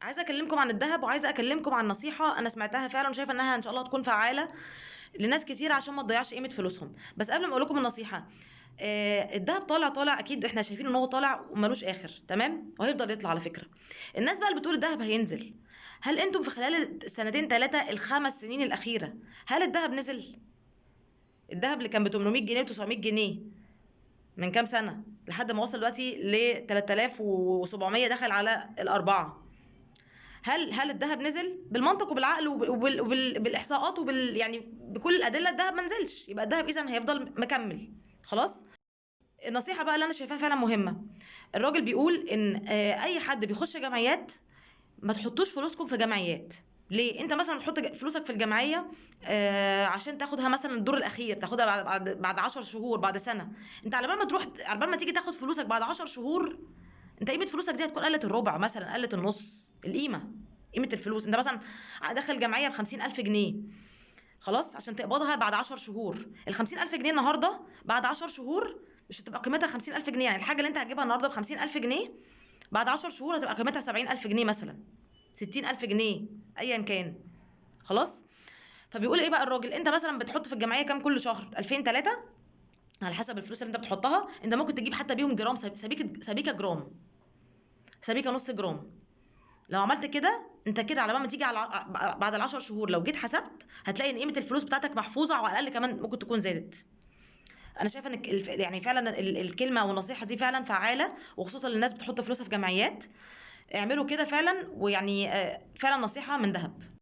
عايزه اكلمكم عن الذهب، وعايزه اكلمكم عن نصيحه انا سمعتها فعلا وشايفه انها ان شاء الله هتكون فعاله لناس كتير عشان ما تضيعش قيمه فلوسهم. بس قبل ما اقول لكم النصيحه، الذهب طالع اكيد، احنا شايفين ان هو طالع وملوش اخر، تمام، وهيفضل يطلع على فكره. الناس بقى اللي بتقول الذهب هينزل، هل انتم في خلال السنتين ثلاثه الخمس سنين الاخيره هل الذهب نزل؟ الذهب اللي كان ب 800 جنيه و900 جنيه من كام سنه لحد ما وصل دلوقتي ل 3700، دخل على الاربعه، هل الذهب نزل؟ بالمنطق وبالعقل وبالاحصاءات يعني بكل الادله الذهب ما نزلش، يبقى الذهب اذا هيفضل مكمل. خلاص. النصيحه بقى اللي انا شايفاها فعلا مهمه، الراجل بيقول ان اي حد بيخش جمعيات ما تحطوش فلوسكم في جمعيات. ليه؟ انت مثلا بتحط فلوسك في الجمعيه عشان تاخدها مثلا الدور الاخير، تاخدها بعد 10 شهور، بعد سنه. انت على بال ما تروح، على بال ما تيجي تاخد فلوسك بعد 10 شهور، انت قيمه فلوسك دي هتكون قلت الربع، مثلا قلت النص قيمه الفلوس. انت مثلا داخل جمعيه ب50,000 جنيه، خلاص، عشان تقبضها بعد 10 شهور. ال50,000 جنيه النهارده بعد 10 شهور مش هتبقى قيمتها 50,000 جنيه، يعني الحاجه اللي انت هتجيبها النهارده ب50,000 جنيه بعد 10 شهور هتبقى قيمتها 70,000 جنيه مثلا، 60,000 جنيه، ايا كان. خلاص. فبيقول ايه بقى الراجل، انت مثلا بتحط في الجمعيه كام كل شهر؟ 2000 3، على حسب الفلوس اللي انت بتحطها. انت ممكن تجيب حتى بيهم جرام، سبيكه جرام، سبيكه نص جرام. لو عملت كده انت كده على ما تيجي بعد ال10 شهور لو جيت حسبت هتلاقي ان قيمه الفلوس بتاعتك محفوظه، وعلى الاقل كمان ممكن تكون زادت. انا شايفه ان يعني فعلا الكلمه والنصيحه دي فعلا فعاله، وخصوصا للناس بتحط فلوسها في جمعيات. اعملوا كده فعلا، ويعني فعلا نصيحه من ذهب.